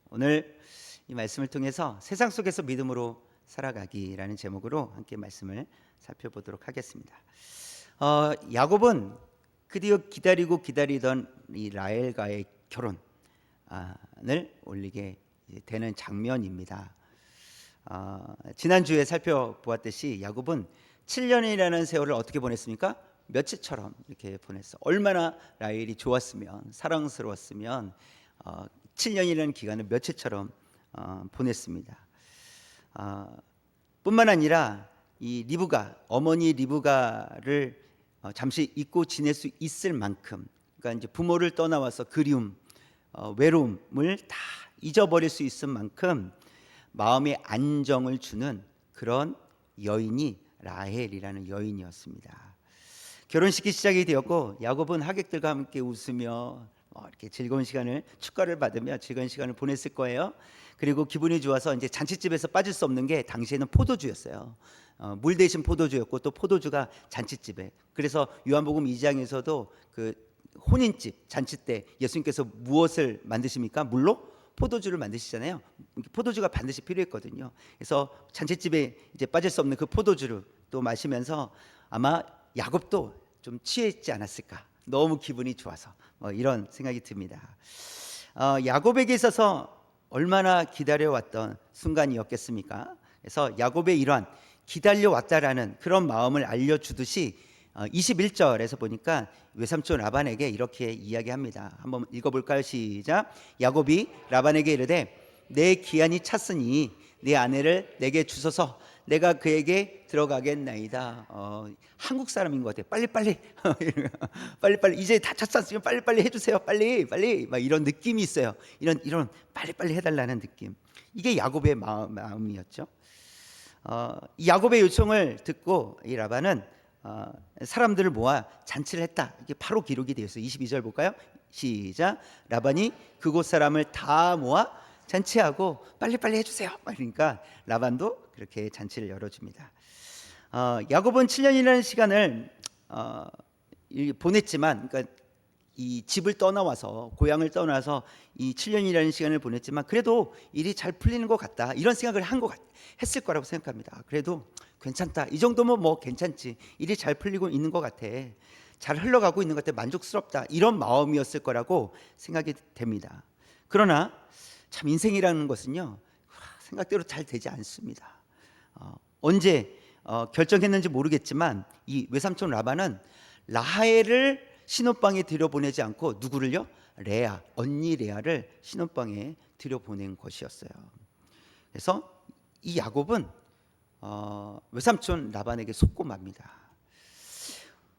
오늘 이 말씀을 통해서 세상 속에서 믿음으로 살아가기라는 제목으로 함께 말씀을 살펴보도록 하겠습니다. 야곱은 드디어 기다리고 기다리던 이 라헬과의 결혼을 올리게 되는 장면입니다. 지난주에 살펴보았듯이 야곱은 7년이라는 세월을 어떻게 보냈습니까? 며칠처럼 이렇게 보냈어. 얼마나 라헬이 좋았으면, 사랑스러웠으면 7년이라는 기간을 며칠처럼 보냈습니다. 뿐만 아니라 이 리브가, 어머니 리브가를 잠시 잊고 지낼 수 있을 만큼, 그러니까 이제 부모를 떠나와서 그리움, 외로움을 다 잊어버릴 수 있을 만큼 마음의 안정을 주는 그런 여인이 라헬이라는 여인이었습니다. 결혼식이 시작이 되었고 야곱은 하객들과 함께 웃으며 이렇게 즐거운 시간을, 축가를 받으며 즐거운 시간을 보냈을 거예요. 그리고 기분이 좋아서 이제 잔치집에서 빠질 수 없는 게 당시에는 포도주였어요. 물 대신 포도주였고 또 포도주가 잔치집에. 그래서 요한복음 2장에서도 그 혼인집 잔치 때 예수님께서 무엇을 만드십니까? 물로 포도주를 만드시잖아요. 포도주가 반드시 필요했거든요. 그래서 잔치집에 이제 빠질 수 없는 그 포도주를 또 마시면서 아마 야곱도 좀 취했지 않았을까. 너무 기분이 좋아서 이런 생각이 듭니다. 야곱에게 있어서 얼마나 기다려왔던 순간이었겠습니까? 그래서 야곱의 이러한 기다려왔다라는 그런 마음을 알려주듯이 21절에서 보니까 외삼촌 라반에게 이렇게 이야기합니다. 한번 읽어볼까요? 시작. 야곱이 라반에게 이르되 내 기한이 찼으니 내 아내를 내게 주소서 내가 그에게 들어가겠나이다. 한국 사람인 것 같아요. 빨리빨리 빨리빨리 이제 다 찼으면 빨리빨리 해주세요. 빨리 막 이런 느낌이 있어요. 이런 빨리빨리 해달라는 느낌. 이게 야곱의 마음이었죠. 이 야곱의 요청을 듣고 이 라반은 사람들을 모아 잔치를 했다. 이게 바로 기록이 되어 있어요. 22절 볼까요? 시작. 라반이 그곳 사람을 다 모아 잔치하고 빨리빨리 해주세요. 그러니까 라반도 그렇게 잔치를 열어줍니다. 야곱은 7년이라는 시간을 보냈지만, 그러니까 이 집을 떠나와서, 고향을 떠나서 이 7년이라는 시간을 보냈지만 그래도 일이 잘 풀리는 것 같다, 이런 생각을 했을 거라고 생각합니다. 그래도 괜찮다, 이 정도면 뭐 괜찮지, 일이 잘 풀리고 있는 것 같아, 잘 흘러가고 있는 것 같아, 만족스럽다, 이런 마음이었을 거라고 생각이 됩니다. 그러나 참 인생이라는 것은요, 생각대로 잘 되지 않습니다. 언제 결정했는지 모르겠지만 이 외삼촌 라반은 라헬을 신혼방에 들여보내지 않고 누구를요? 레아, 언니 레아를 신혼방에 들여보낸 것이었어요. 그래서 이 야곱은 외삼촌 라반에게 속고 맙니다.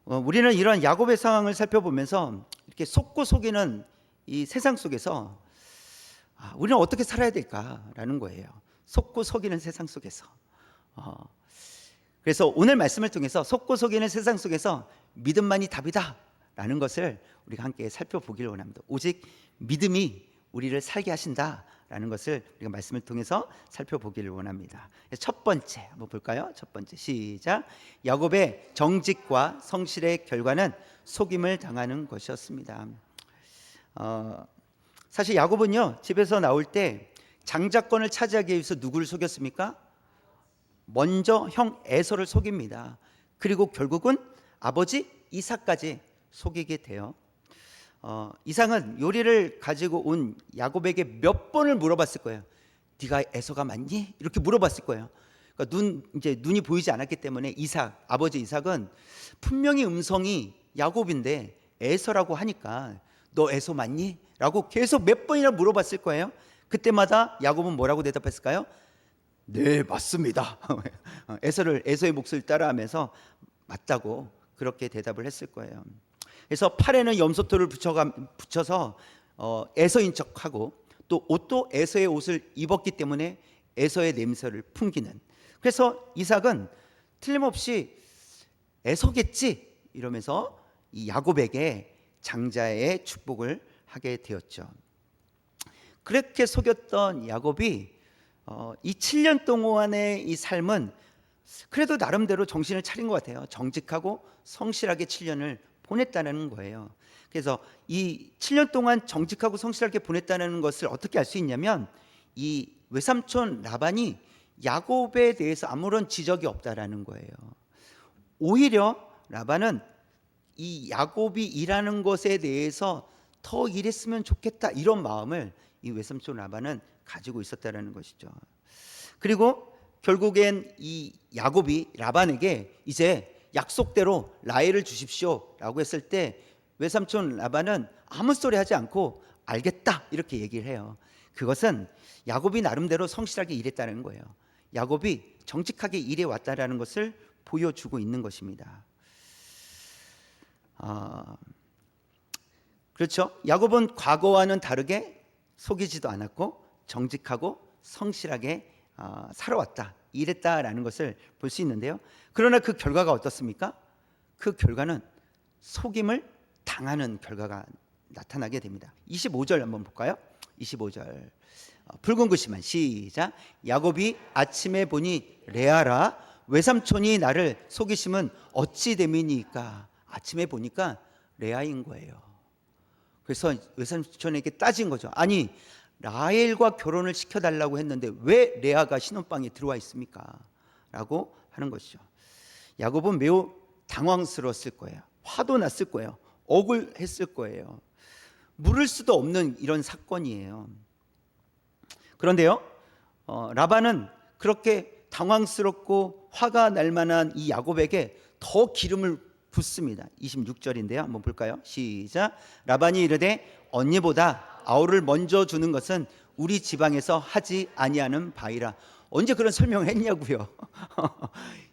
우리는 이런 야곱의 상황을 살펴보면서 이렇게 속고 속이는 이 세상 속에서 우리는 어떻게 살아야 될까라는 거예요. 속고 속이는 세상 속에서. 그래서 오늘 말씀을 통해서 속고 속이는 세상 속에서 믿음만이 답이다 라는 것을 우리가 함께 살펴보기를 원합니다. 오직 믿음이 우리를 살게 하신다라는 것을 우리가 말씀을 통해서 살펴보기를 원합니다. 첫 번째 한번 볼까요? 첫 번째 시작. 야곱의 정직과 성실의 결과는 속임을 당하는 것이었습니다. 사실 야곱은요, 집에서 나올 때 장자권을 차지하기 위해서 누구를 속였습니까? 먼저 형 에서를 속입니다. 그리고 결국은 아버지 이삭까지 속이게 돼요. 이삭은 요리를 가지고 온 야곱에게 몇 번을 물어봤을 거예요. 네가 에서가 맞니? 이렇게 물어봤을 거예요. 그러니까 눈이 보이지 않았기 때문에 아버지 이삭은 분명히 음성이 야곱인데 에서라고 하니까 너 에서 맞니? 라고 계속 몇 번이나 물어봤을 거예요. 그때마다 야곱은 뭐라고 대답했을까요? 네, 맞습니다. 에서의 목소리를 따라하면서 맞다고 그렇게 대답을 했을 거예요. 그래서 팔에는 염소털을 붙여서 에서인 척하고 또 옷도 에서의 옷을 입었기 때문에 에서의 냄새를 풍기는. 그래서 이삭은 틀림없이 에서겠지 이러면서 이 야곱에게 장자의 축복을 하게 되었죠. 그렇게 속였던 야곱이 이 7년 동안의 이 삶은 그래도 나름대로 정신을 차린 것 같아요. 정직하고 성실하게 7년을 보냈다는 거예요. 그래서 이 7년 동안 정직하고 성실하게 보냈다는 것을 어떻게 알 수 있냐면, 이 외삼촌 라반이 야곱에 대해서 아무런 지적이 없다라는 거예요. 오히려 라반은 이 야곱이 일하는 것에 대해서 더 일했으면 좋겠다, 이런 마음을 이 외삼촌 라반은 가지고 있었다라는 것이죠. 그리고 결국엔 이 야곱이 라반에게 이제 약속대로 라헬을 주십시오라고 했을 때 외삼촌 라반은 아무 소리 하지 않고 알겠다, 이렇게 얘기를 해요. 그것은 야곱이 나름대로 성실하게 일했다는 거예요. 야곱이 정직하게 일해 왔다라는 것을 보여주고 있는 것입니다. 그렇죠. 야곱은 과거와는 다르게 속이지도 않았고 정직하고 성실하게 살아왔다, 일했다라는 것을 볼 수 있는데요. 그러나 그 결과가 어떻습니까? 그 결과는 속임을 당하는 결과가 나타나게 됩니다. 25절 한번 볼까요? 25절 붉은 글씨만 시작. 야곱이 아침에 보니 레아라, 외삼촌이 나를 속이심은 어찌 됨이니까. 아침에 보니까 레아인 거예요. 그래서 외삼촌에게 따진 거죠. 아니, 라헬과 결혼을 시켜달라고 했는데 왜 레아가 신혼방에 들어와 있습니까? 라고 하는 것이죠. 야곱은 매우 당황스러웠을 거예요. 화도 났을 거예요. 억울했을 거예요. 물을 수도 없는 이런 사건이에요. 그런데요, 라반은 그렇게 당황스럽고 화가 날 만한 이 야곱에게 더 기름을 붓습니다. 26절인데요. 한번 볼까요? 시작. 라반이 이르되 언니보다 아우를 먼저 주는 것은 우리 지방에서 하지 아니하는 바이라. 언제 그런 설명을 했냐고요.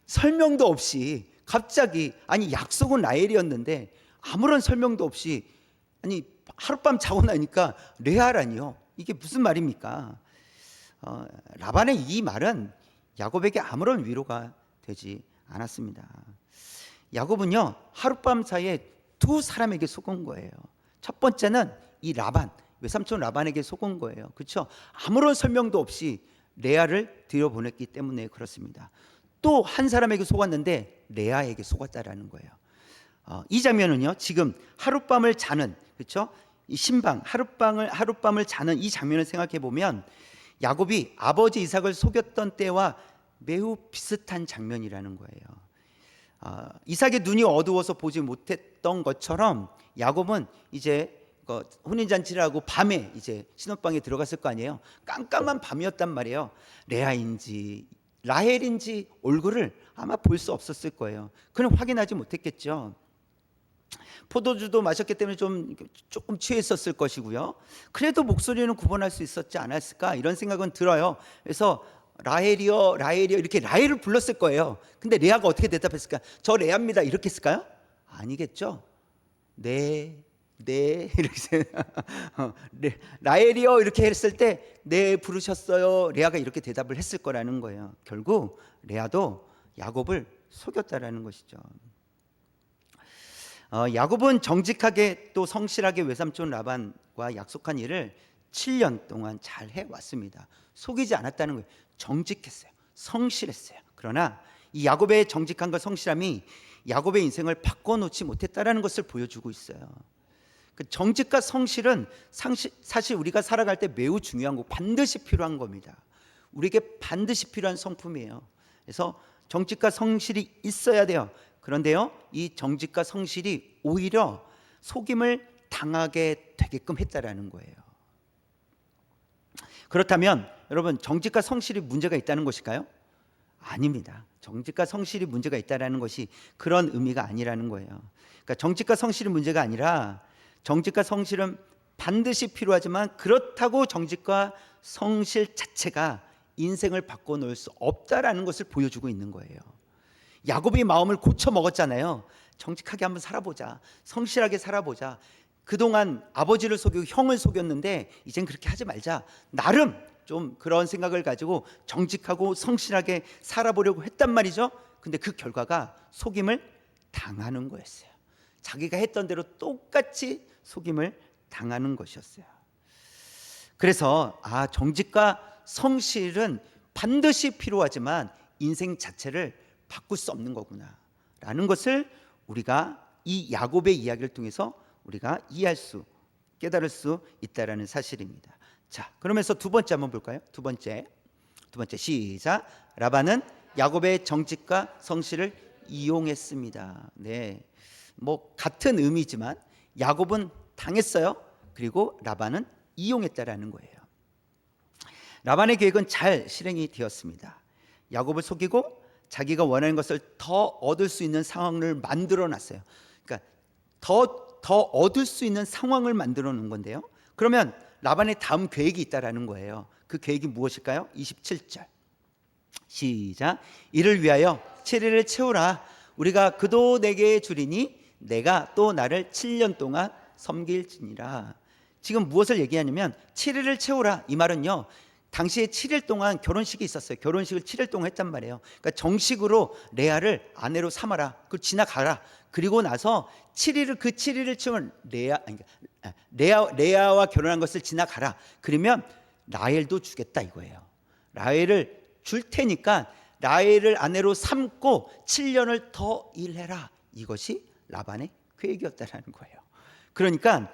설명도 없이 갑자기, 아니 약속은 라헬이었는데 아무런 설명도 없이, 아니 하룻밤 자고 나니까 레아라니요. 이게 무슨 말입니까? 라반의 이 말은 야곱에게 아무런 위로가 되지 않았습니다. 야곱은요, 하룻밤 사이에 두 사람에게 속은 거예요. 첫 번째는 이 라반, 외삼촌 라반에게 속은 거예요. 그렇죠? 아무런 설명도 없이 레아를 들여보냈기 때문에 그렇습니다. 또 한 사람에게 속았는데 레아에게 속았다라는 거예요. 이 장면은요, 지금 하룻밤을 자는, 그렇죠? 이 신방, 하룻밤을 자는 이 장면을 생각해 보면 야곱이 아버지 이삭을 속였던 때와 매우 비슷한 장면이라는 거예요. 이삭의 눈이 어두워서 보지 못했던 것처럼 야곱은 이제 혼인잔치를 하고 밤에 이제 신혼방에 들어갔을 거 아니에요. 깜깜한 밤이었단 말이에요. 레아인지 라헬인지 얼굴을 아마 볼 수 없었을 거예요. 그는 확인하지 못했겠죠. 포도주도 마셨기 때문에 조금 취했었을 것이고요. 그래도 목소리는 구분할 수 있었지 않았을까, 이런 생각은 들어요. 그래서 라헬이요 이렇게 라헬을 불렀을 거예요. 근데 레아가 어떻게 대답했을까? 저 레아입니다, 이렇게 했을까요? 아니겠죠. 네 이렇게 라헬이요 이렇게 했을 때 네 부르셨어요, 레아가 이렇게 대답을 했을 거라는 거예요. 결국 레아도 야곱을 속였다라는 것이죠. 야곱은 정직하게 또 성실하게 외삼촌 라반과 약속한 일을 7년 동안 잘 해왔습니다. 속이지 않았다는 거예요. 정직했어요. 성실했어요. 그러나 이 야곱의 정직함과 성실함이 야곱의 인생을 바꿔놓지 못했다는 것을 보여주고 있어요. 그 정직과 성실은 사실 우리가 살아갈 때 매우 중요한 거, 반드시 필요한 겁니다. 우리에게 반드시 필요한 성품이에요. 그래서 정직과 성실이 있어야 돼요. 그런데요, 이 정직과 성실이 오히려 속임을 당하게 되게끔 했다라는 거예요. 그렇다면 여러분, 정직과 성실이 문제가 있다는 것일까요? 아닙니다. 정직과 성실이 문제가 있다라는 것이 그런 의미가 아니라는 거예요. 그러니까 정직과 성실이 문제가 아니라, 정직과 성실은 반드시 필요하지만 그렇다고 정직과 성실 자체가 인생을 바꿔놓을 수 없다라는 것을 보여주고 있는 거예요. 야곱이 마음을 고쳐 먹었잖아요. 정직하게 한번 살아보자, 성실하게 살아보자. 그동안 아버지를 속이고 형을 속였는데 이젠 그렇게 하지 말자. 나름 좀 그런 생각을 가지고 정직하고 성실하게 살아보려고 했단 말이죠. 근데 그 결과가 속임을 당하는 거였어요. 자기가 했던 대로 똑같이 속임을 당하는 것이었어요. 그래서 정직과 성실은 반드시 필요하지만 인생 자체를 바꿀 수 없는 거구나라는 것을 우리가 이 야곱의 이야기를 통해서 우리가 이해할 수, 깨달을 수 있다라는 사실입니다. 자, 그러면서 두 번째 한번 볼까요? 두 번째 시작. 라반은 야곱의 정직과 성실을 이용했습니다. 네, 뭐 같은 의미지만 야곱은 당했어요. 그리고 라반은 이용했다라는 거예요. 라반의 계획은 잘 실행이 되었습니다. 야곱을 속이고 자기가 원하는 것을 더 얻을 수 있는 상황을 만들어 놨어요. 그러니까 더 얻을 수 있는 상황을 만들어 놓은 건데요. 그러면 라반의 다음 계획이 있다라는 거예요. 그 계획이 무엇일까요? 27절 시작. 이를 위하여 7일을 채우라. 우리가 그도 내게 주리니 내가 또 나를 7년 동안 섬길지니라. 지금 무엇을 얘기하냐면 7일을 채우라. 이 말은요, 당시에 7일 동안 결혼식이 있었어요. 결혼식을 7일 동안 했단 말이에요. 그러니까 정식으로 레아를 아내로 삼아라. 그 지나가라. 그리고 나서 7일을 그 7일을 채운 레아와 결혼한 것을 지나가라. 그러면 라헬도 주겠다 이거예요. 라헬을 줄 테니까 라헬을 아내로 삼고 7년을 더 일해라. 이것이 라반의 계획이었다라는 거예요. 그러니까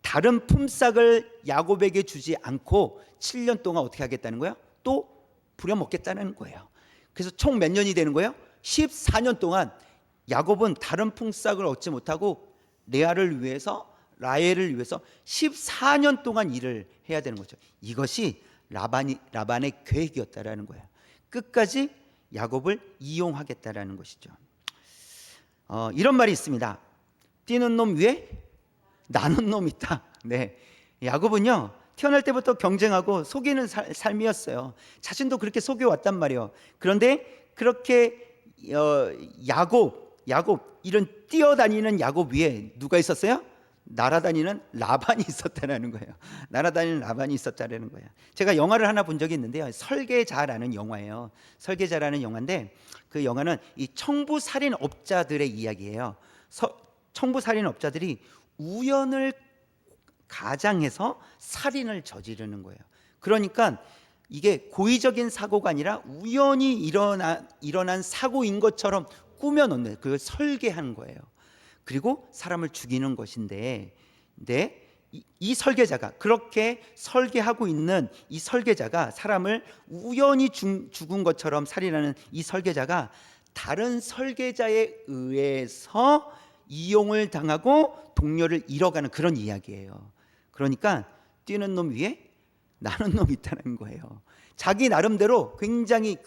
다른 품삯을 야곱에게 주지 않고 7년 동안 어떻게 하겠다는 거예요? 또 부려먹겠다는 거예요. 그래서 총 몇 년이 되는 거예요? 14년 동안 야곱은 다른 품삯을 얻지 못하고 레아를 위해서, 라헬을 위해서 14년 동안 일을 해야 되는 거죠. 이것이 라반의 계획이었다라는 거예요. 끝까지 야곱을 이용하겠다라는 것이죠. 이런 말이 있습니다. 뛰는 놈 위에 나는 놈 있다. 네, 야곱은요 태어날 때부터 경쟁하고 속이는 삶이었어요. 자신도 그렇게 속여왔단 말이에요. 그런데 그렇게 야곱 이런 뛰어다니는 야곱 위에 누가 있었어요? 날아다니는 라반이 있었다는 거예요. 날아다니는 라반이 있었다는 거예요. 제가 영화를 하나 본 적이 있는데요. 설계자라는 영화예요. 설계자라는 영화인데 그 영화는 이 청부살인업자들의 이야기예요. 청부살인업자들이 우연을 가장해서 살인을 저지르는 거예요. 그러니까 이게 고의적인 사고가 아니라 우연히 일어난 사고인 것처럼 꾸며놓는, 그걸 설계한 거예요. 그리고 사람을 죽이는 것인데, 이 설계자가, 그렇게 설계하고 있는 이 설계자가, 사람을 우연히 죽은 것처럼 살인하는 이 설계자가 다른 설계자에 의해서 이용을 당하고 동료를 잃어가는 그런 이야기예요. 그러니까 뛰는 놈 위에 나는 놈이 있다는 거예요. 자기 나름대로 굉장히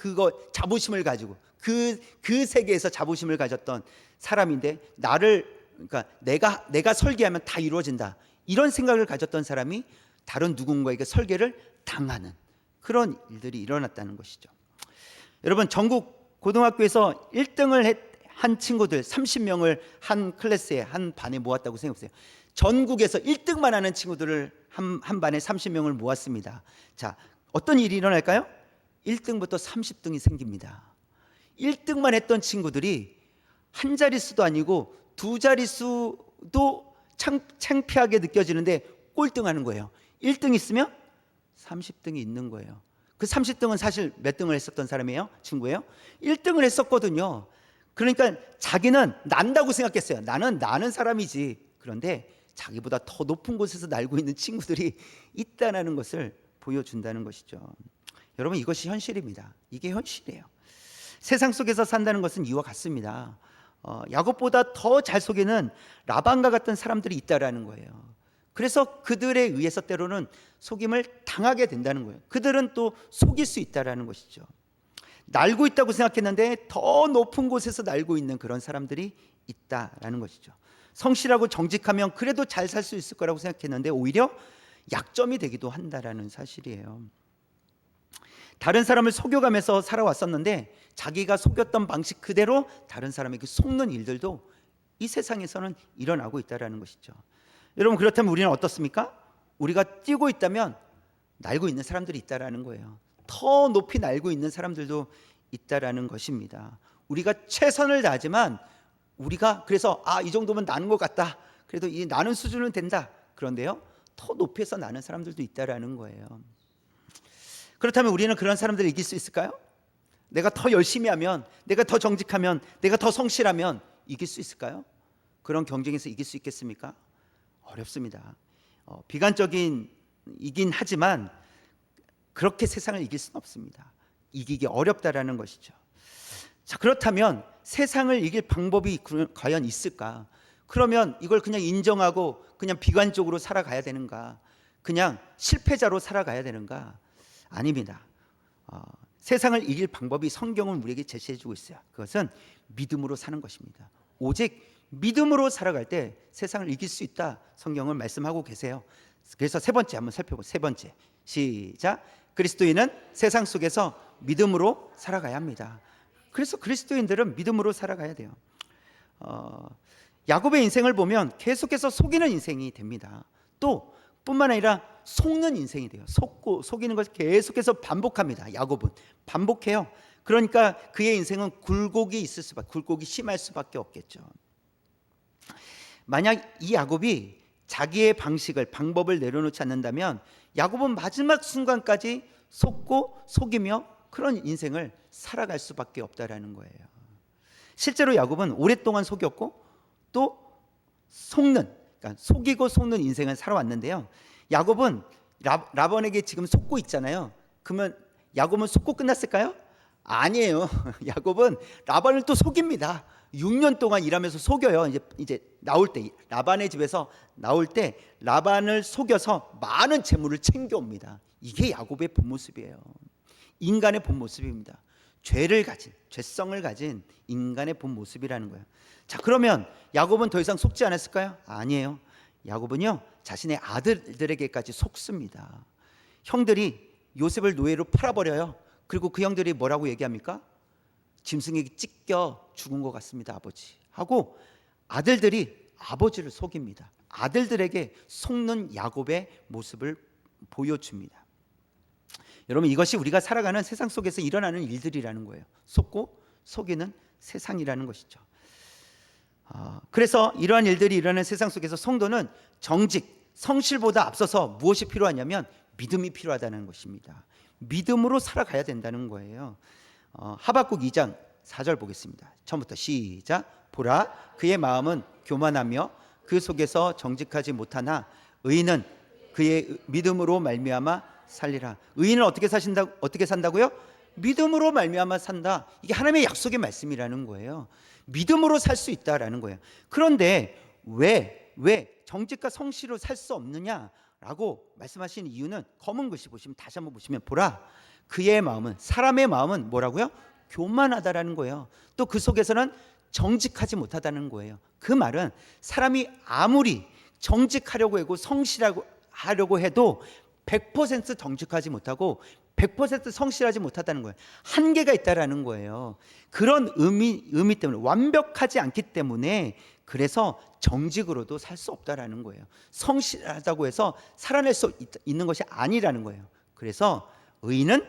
자부심을 가지고 그 세계에서 자부심을 가졌던 사람인데, 그러니까 내가 설계하면 다 이루어진다, 이런 생각을 가졌던 사람이 다른 누군가에게 설계를 당하는 그런 일들이 일어났다는 것이죠. 여러분, 전국 고등학교에서 1등을 한 친구들 30명을 한 클래스에, 한 반에 모았다고 생각해보세요. 전국에서 1등만 하는 친구들을 한 반에 30명을 모았습니다. 자, 어떤 일이 일어날까요? 1등부터 30등이 생깁니다. 1등만 했던 친구들이 한 자릿수도 아니고 두 자릿수도 창피하게 느껴지는데 꼴등하는 거예요. 1등 있으면 30등이 있는 거예요. 그 30등은 사실 몇 등을 했었던 사람이에요? 친구예요? 1등을 했었거든요. 그러니까 자기는 난다고 생각했어요. 나는 사람이지. 그런데 자기보다 더 높은 곳에서 날고 있는 친구들이 있다는 것을 보여준다는 것이죠. 여러분, 이것이 현실입니다. 이게 현실이에요. 세상 속에서 산다는 것은 이와 같습니다. 야곱보다 더 잘 속이는 라반과 같은 사람들이 있다라는 거예요. 그래서 그들에 의해서 때로는 속임을 당하게 된다는 거예요. 그들은 또 속일 수 있다라는 것이죠. 날고 있다고 생각했는데 더 높은 곳에서 날고 있는 그런 사람들이 있다라는 것이죠. 성실하고 정직하면 그래도 잘 살 수 있을 거라고 생각했는데 오히려 약점이 되기도 한다라는 사실이에요. 다른 사람을 속여가면서 살아왔었는데 자기가 속였던 방식 그대로 다른 사람에게 속는 일들도 이 세상에서는 일어나고 있다는 것이죠. 여러분, 그렇다면 우리는 어떻습니까? 우리가 뛰고 있다면 날고 있는 사람들이 있다는 거예요. 더 높이 날고 있는 사람들도 있다는 것입니다. 우리가 최선을 다하지만 우리가 그래서 이 정도면 나는 것 같다, 그래도 이 나는 수준은 된다, 그런데요 더 높이에서 나는 사람들도 있다는 거예요. 그렇다면 우리는 그런 사람들을 이길 수 있을까요? 내가 더 열심히 하면, 내가 더 정직하면, 내가 더 성실하면 이길 수 있을까요? 그런 경쟁에서 이길 수 있겠습니까? 어렵습니다. 비관적이긴 하지만 그렇게 세상을 이길 수는 없습니다. 이기기 어렵다라는 것이죠. 자, 그렇다면 세상을 이길 방법이 과연 있을까? 그러면 이걸 그냥 인정하고 그냥 비관적으로 살아가야 되는가? 그냥 실패자로 살아가야 되는가? 아닙니다. 세상을 이길 방법이 성경은 우리에게 제시해주고 있어요. 그것은 믿음으로 사는 것입니다. 오직 믿음으로 살아갈 때 세상을 이길 수 있다, 성경은 말씀하고 계세요. 그래서 세 번째 한번 살펴보고, 세 번째 시작. 그리스도인은 세상 속에서 믿음으로 살아가야 합니다. 그래서 그리스도인들은 믿음으로 살아가야 돼요. 야곱의 인생을 보면 계속해서 속이는 인생이 됩니다. 또 뿐만 아니라 속는 인생이 돼요. 속고 속이는 것을 계속해서 반복합니다. 야곱은 반복해요. 그러니까 그의 인생은 굴곡이 심할 수밖에 없겠죠. 만약 이 야곱이 자기의 방법을 내려놓지 않는다면 야곱은 마지막 순간까지 속고 속이며 그런 인생을 살아갈 수밖에 없다라는 거예요. 실제로 야곱은 오랫동안 속였고 또 그러니까 속이고 속는 인생을 살아왔는데요. 야곱은 라반에게 지금 속고 있잖아요. 그러면 야곱은 속고 끝났을까요? 아니에요. 야곱은 라반을 또 속입니다. 6년 동안 일하면서 속여요. 이제 나올 때, 라반의 집에서 나올 때 라반을 속여서 많은 재물을 챙겨옵니다. 이게 야곱의 본 모습이에요. 인간의 본 모습입니다. 죄성을 가진 인간의 본 모습이라는 거예요. 자, 그러면 야곱은 더 이상 속지 않았을까요? 아니에요. 야곱은요, 자신의 아들들에게까지 속습니다. 형들이 요셉을 노예로 팔아버려요. 그리고 그 형들이 뭐라고 얘기합니까? 짐승에게 찢겨 죽은 것 같습니다, 아버지 하고 아들들이 아버지를 속입니다. 아들들에게 속는 야곱의 모습을 보여줍니다. 여러분, 이것이 우리가 살아가는 세상 속에서 일어나는 일들이라는 거예요. 속고 속이는 세상이라는 것이죠. 그래서 이러한 일들이 일어나는 세상 속에서 성도는 정직, 성실보다 앞서서 무엇이 필요하냐면 믿음이 필요하다는 것입니다. 믿음으로 살아가야 된다는 거예요. 하박국 2장 4절 보겠습니다. 처음부터 시작. 보라, 그의 마음은 교만하며 그 속에서 정직하지 못하나 의인은 그의 믿음으로 말미암아 살리라. 의인은 어떻게 산다고요? 믿음으로 말미암아 산다. 이게 하나님의 약속의 말씀이라는 거예요. 믿음으로 살 수 있다라는 거예요. 그런데 왜 정직과 성실로 살 수 없느냐라고 말씀하시는 이유는 검은 글씨 보시면, 다시 한번 보시면, 보라, 그의 마음은, 사람의 마음은 뭐라고요? 교만하다라는 거예요. 또 그 속에서는 정직하지 못하다는 거예요. 그 말은 사람이 아무리 정직하려고 하고 성실하려고 해도 100% 정직하지 못하고 100% 성실하지 못하다는 거예요. 한계가 있다라는 거예요. 그런 의미 때문에, 완벽하지 않기 때문에, 그래서 정직으로도 살 수 없다라는 거예요. 성실하다고 해서 살아낼 수 있는 것이 아니라는 거예요. 그래서 의인은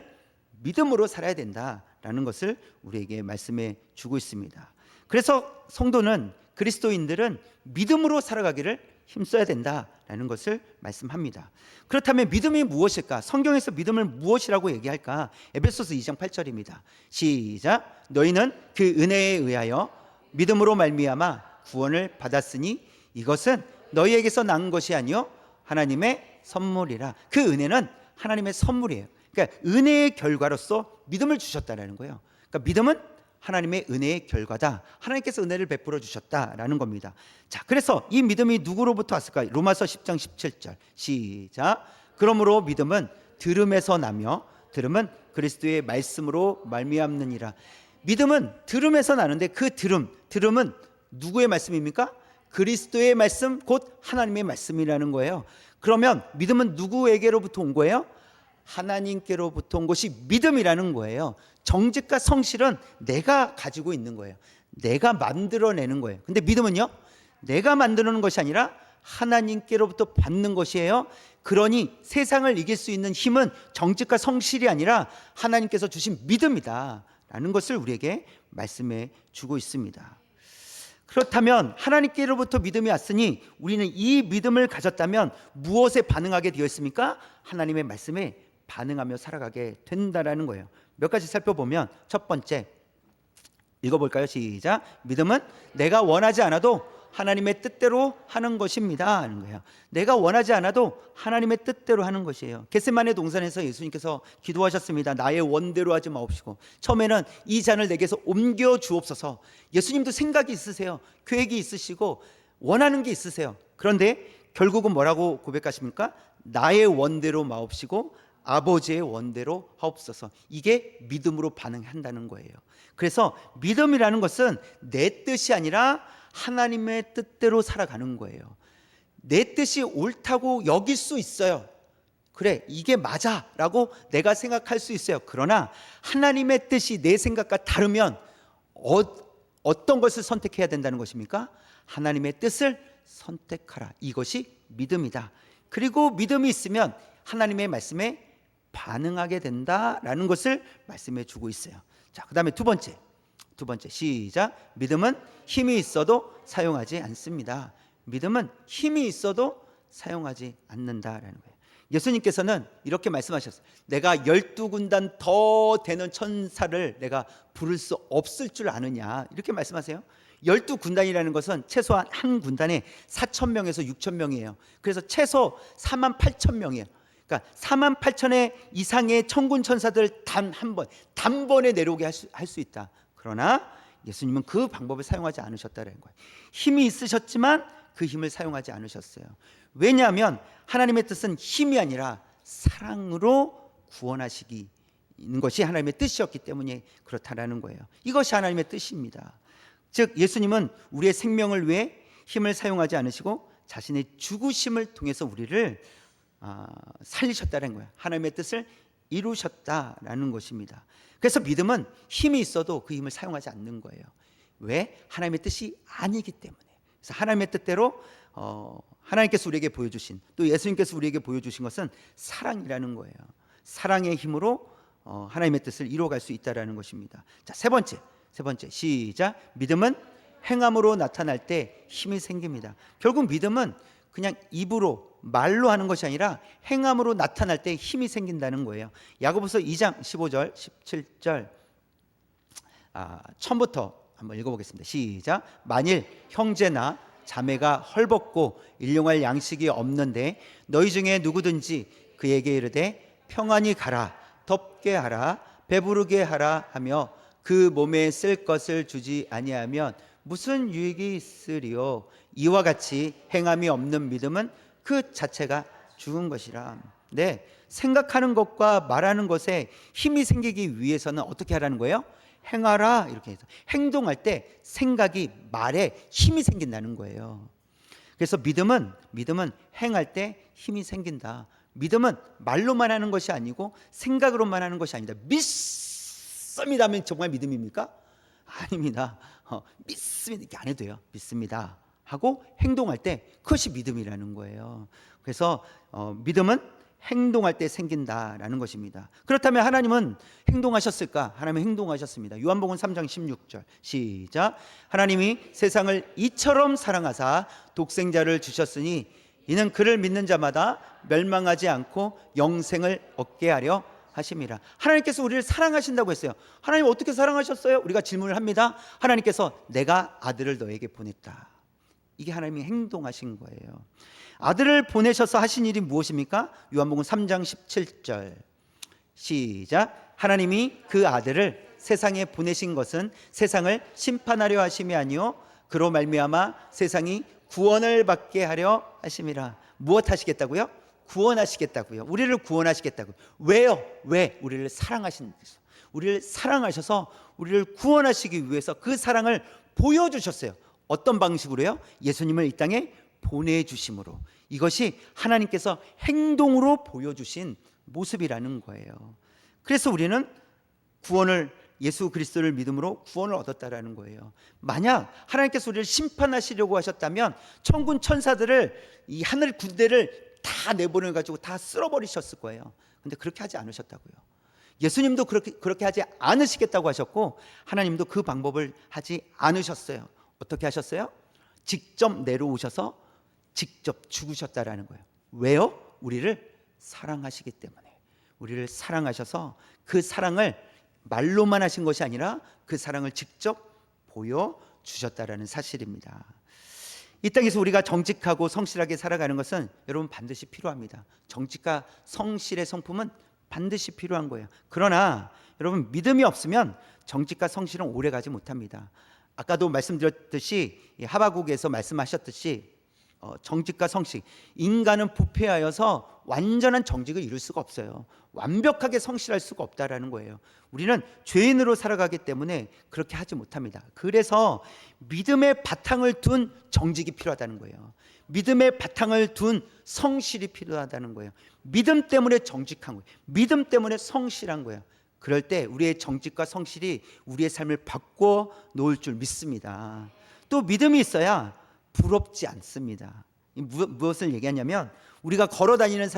믿음으로 살아야 된다라는 것을 우리에게 말씀해 주고 있습니다. 그래서 성도는, 그리스도인들은 믿음으로 살아가기를 힘써야 된다라는 것을 말씀합니다. 그렇다면 믿음이 무엇일까? 성경에서 믿음을 무엇이라고 얘기할까? 에베소서 2장 8절입니다. 시작. 너희는 그 은혜에 의하여 믿음으로 말미암아 구원을 받았으니 이것은 너희에게서 난 것이 아니요 하나님의 선물이라. 그 은혜는 하나님의 선물이에요. 그러니까 은혜의 결과로서 믿음을 주셨다라는 거예요. 그러니까 믿음은 하나님의 은혜의 결과다. 하나님께서 은혜를 베풀어 주셨다라는 겁니다. 자, 그래서 이 믿음이 누구로부터 왔을까? 로마서 10장 17절 시작. 그러므로 믿음은 들음에서 나며 들음은 그리스도의 말씀으로 말미암느니라. 믿음은 들음에서 나는데 그 들음은 누구의 말씀입니까? 그리스도의 말씀, 곧 하나님의 말씀이라는 거예요. 그러면 믿음은 누구에게로부터 온 거예요? 하나님께로부터 온 것이 믿음이라는 거예요. 정직과 성실은 내가 가지고 있는 거예요. 내가 만들어내는 거예요. 근데 믿음은요, 내가 만드는 것이 아니라 하나님께로부터 받는 것이에요. 그러니 세상을 이길 수 있는 힘은 정직과 성실이 아니라 하나님께서 주신 믿음이다 라는 것을 우리에게 말씀해 주고 있습니다. 그렇다면 하나님께로부터 믿음이 왔으니 우리는 이 믿음을 가졌다면 무엇에 반응하게 되어 있습니까? 하나님의 말씀에 반응하며 살아가게 된다라는 거예요. 몇 가지 살펴보면 첫 번째 읽어볼까요? 시작. 믿음은 내가 원하지 않아도 하나님의 뜻대로 하는 것입니다 하는 거예요. 내가 원하지 않아도 하나님의 뜻대로 하는 것이에요. 겟세마네 동산에서 예수님께서 기도하셨습니다. 나의 원대로 하지 마옵시고, 처음에는 이 잔을 내게서 옮겨 주옵소서. 예수님도 생각이 있으세요. 계획이 있으시고 원하는 게 있으세요. 그런데 결국은 뭐라고 고백하십니까? 나의 원대로 마옵시고 아버지의 원대로 하옵소서. 이게 믿음으로 반응한다는 거예요. 그래서 믿음이라는 것은 내 뜻이 아니라 하나님의 뜻대로 살아가는 거예요. 내 뜻이 옳다고 여길 수 있어요. 그래, 이게 맞아 라고 내가 생각할 수 있어요. 그러나 하나님의 뜻이 내 생각과 다르면 어떤 것을 선택해야 된다는 것입니까? 하나님의 뜻을 선택하라. 이것이 믿음이다. 그리고 믿음이 있으면 하나님의 말씀에 반응하게 된다라는 것을 말씀해 주고 있어요. 자, 그 다음에 두 번째 시작. 믿음은 힘이 있어도 사용하지 않습니다. 믿음은 힘이 있어도 사용하지 않는다라는 거예요. 예수님께서는 이렇게 말씀하셨어요. 내가 12군단 더 되는 천사를 내가 부를 수 없을 줄 아느냐, 이렇게 말씀하세요. 12군단이라는 것은 최소한 한 군단에 4,000명에서 6,000명이에요. 그래서 최소 48,000명이에요. 그러니까 48,000의 이상의 천군 천사들 단번에 내려오게 할 수 있다. 그러나 예수님은 그 방법을 사용하지 않으셨다는 거예요. 힘이 있으셨지만 그 힘을 사용하지 않으셨어요. 왜냐하면 하나님의 뜻은 힘이 아니라 사랑으로 구원하시기 것이 하나님의 뜻이었기 때문에 그렇다라는 거예요. 이것이 하나님의 뜻입니다. 즉 예수님은 우리의 생명을 위해 힘을 사용하지 않으시고 자신의 죽으심을 통해서 우리를 살리셨다는 거예요. 하나님의 뜻을 이루셨다라는 것입니다. 그래서 믿음은 힘이 있어도 그 힘을 사용하지 않는 거예요. 왜? 하나님의 뜻이 아니기 때문에. 그래서 하나님의 뜻대로 하나님께서 우리에게 보여주신, 또 예수님께서 우리에게 보여주신 것은 사랑이라는 거예요. 사랑의 힘으로 하나님의 뜻을 이루어갈 수 있다라는 것입니다. 자, 세 번째 시작. 믿음은 행함으로 나타날 때 힘이 생깁니다. 결국 믿음은 그냥 입으로 말로 하는 것이 아니라 행함으로 나타날 때 힘이 생긴다는 거예요. 야고보서 2장 15절 17절 처음부터 한번 읽어보겠습니다. 시작. 만일 형제나 자매가 헐벗고 일용할 양식이 없는데 너희 중에 누구든지 그에게 이르되 평안히 가라, 덥게 하라, 배부르게 하라 하며 그 몸에 쓸 것을 주지 아니하면 무슨 유익이 있으리요? 이와 같이 행함이 없는 믿음은 그 자체가 죽은 것이라. 네, 생각하는 것과 말하는 것에 힘이 생기기 위해서는 어떻게 하라는 거예요? 행하라, 이렇게 해서 행동할 때 생각이 말에 힘이 생긴다는 거예요. 그래서 믿음은 행할 때 힘이 생긴다. 믿음은 말로만 하는 것이 아니고 생각으로만 하는 것이 아니다. 믿습니다면 정말 믿음입니까? 아닙니다. 믿습니다 이렇게 안 해도 돼요. 믿습니다 하고 행동할 때 그것이 믿음이라는 거예요. 그래서 믿음은 행동할 때 생긴다라는 것입니다. 그렇다면 하나님은 행동하셨을까? 하나님은 행동하셨습니다. 요한복음 3장 16절 시작. 하나님이 세상을 이처럼 사랑하사 독생자를 주셨으니 이는 그를 믿는 자마다 멸망하지 않고 영생을 얻게 하려 하심이라. 하나님께서 우리를 사랑하신다고 했어요. 하나님 어떻게 사랑하셨어요? 우리가 질문을 합니다. 하나님께서 내가 아들을 너에게 보냈다. 이게 하나님이 행동하신 거예요. 아들을 보내셔서 하신 일이 무엇입니까? 요한복음 3장 17절 시작. 하나님이 그 아들을 세상에 보내신 것은 세상을 심판하려 하심이 아니요 그로 말미암아 세상이 구원을 받게 하려 하심이라. 무엇 하시겠다고요? 구원하시겠다고요. 우리를 구원하시겠다고요. 왜요? 왜? 우리를 사랑하신다고요. 우리를 사랑하셔서 우리를 구원하시기 위해서 그 사랑을 보여주셨어요. 어떤 방식으로요? 예수님을 이 땅에 보내주심으로. 이것이 하나님께서 행동으로 보여주신 모습이라는 거예요. 그래서 우리는 구원을, 예수 그리스도를 믿음으로 구원을 얻었다라는 거예요. 만약 하나님께서 우리를 심판하시려고 하셨다면 천군 천사들을, 이 하늘 군대를 다 내보내 가지고 다 쓸어버리셨을 거예요. 근데 그렇게 하지 않으셨다고요. 예수님도 그렇게 하지 않으시겠다고 하셨고 하나님도 그 방법을 하지 않으셨어요. 어떻게 하셨어요? 직접 내려오셔서 직접 죽으셨다라는 거예요. 왜요? 우리를 사랑하시기 때문에. 우리를 사랑하셔서 그 사랑을 말로만 하신 것이 아니라 그 사랑을 직접 보여주셨다라는 사실입니다. 이 땅에서 우리가 정직하고 성실하게 살아가는 것은 여러분 반드시 필요합니다. 정직과 성실의 성품은 반드시 필요한 거예요. 그러나 여러분 믿음이 없으면 정직과 성실은 오래가지 못합니다. 아까도 말씀드렸듯이 하바국에서 말씀하셨듯이 정직과 성실, 인간은 부패하여서 완전한 정직을 이룰 수가 없어요. 완벽하게 성실할 수가 없다라는 거예요. 우리는 죄인으로 살아가기 때문에 그렇게 하지 못합니다. 그래서 믿음의 바탕을 둔 정직이 필요하다는 거예요. 믿음의 바탕을 둔 성실이 필요하다는 거예요. 믿음 때문에 정직한 거예요. 믿음 때문에 성실한 거예요. 그럴 때 우리의 정직과 성실이 우리의 삶을 바꿔 놓을 줄 믿습니다. 또 믿음이 있어야 부럽지 않습니다. 무엇을 얘기하냐면 우리가 걸어 다니는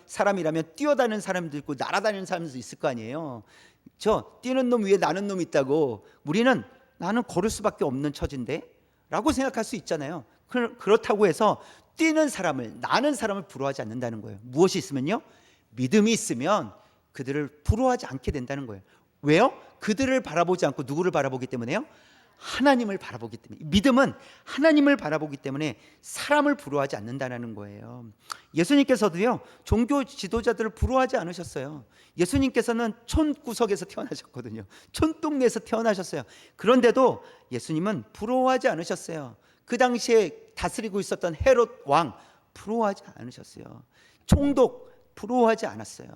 사람이라면 뛰어다니는 사람도 있고 날아다니는 사람도 있을 거 아니에요. 저 뛰는 놈 위에 나는 놈이 있다고 우리는 나는 걸을 수밖에 없는 처지인데 라고 생각할 수 있잖아요. 그렇다고 해서 뛰는 사람을 나는 사람을 부러워하지 않는다는 거예요. 무엇이 있으면요? 믿음이 있으면 그들을 부러워하지 않게 된다는 거예요. 왜요? 그들을 바라보지 않고 누구를 바라보기 때문에요? 하나님을 바라보기 때문에. 믿음은 하나님을 바라보기 때문에 사람을 부러워하지 않는다는 거예요. 예수님께서도요 종교 지도자들을 부러워하지 않으셨어요. 예수님께서는 촌구석에서 태어나셨거든요. 촌동네에서 태어나셨어요. 그런데도 예수님은 부러워하지 않으셨어요. 그 당시에 다스리고 있었던 헤롯 왕 부러워하지 않으셨어요. 총독 부러워하지 않았어요.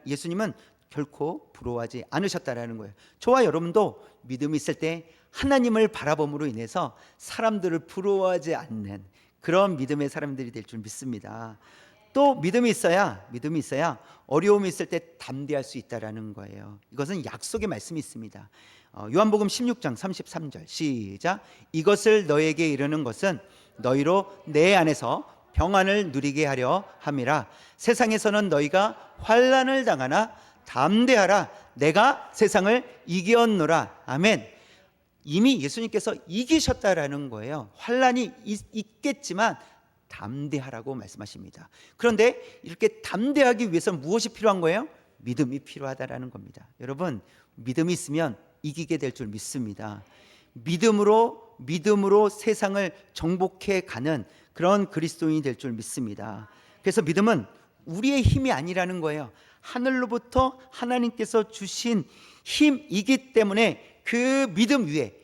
예수님은 결코 부러워하지 않으셨다라는 거예요. 저와 여러분도 믿음이 있을 때 하나님을 바라봄으로 인해서 사람들을 부러워하지 않는 그런 믿음의 사람들이 될 줄 믿습니다. 또 믿음이 있어야 어려움이 있을 때 담대할 수 있다라는 거예요. 이것은 약속의 말씀이 있습니다. 요한복음 16장 33절 시작. 이것을 너에게 이르는 것은 너희로 내 안에서 평안을 누리게 하려 함이라. 세상에서는 너희가 환난을 당하나 담대하라. 내가 세상을 이겼노라. 아멘. 이미 예수님께서 이기셨다라는 거예요. 환난이 있겠지만 담대하라고 말씀하십니다. 그런데 이렇게 담대하기 위해서는 무엇이 필요한 거예요? 믿음이 필요하다라는 겁니다. 여러분 믿음이 있으면 이기게 될 줄 믿습니다. 믿음으로 세상을 정복해 가는 그런 그리스도인이 될 줄 믿습니다. 그래서 믿음은 우리의 힘이 아니라는 거예요. 하늘로부터 하나님께서 주신 힘이기 때문에 그 믿음 위에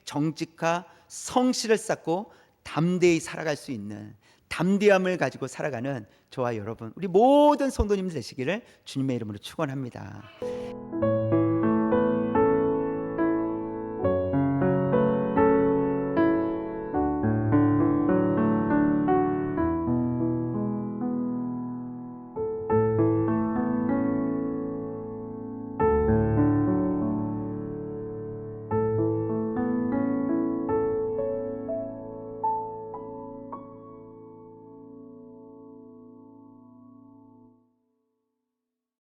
정직과 성실을 쌓고 담대히 살아갈 수 있는 담대함을 가지고 살아가는 저와 여러분 우리 모든 성도님들 되시기를 주님의 이름으로 축원합니다.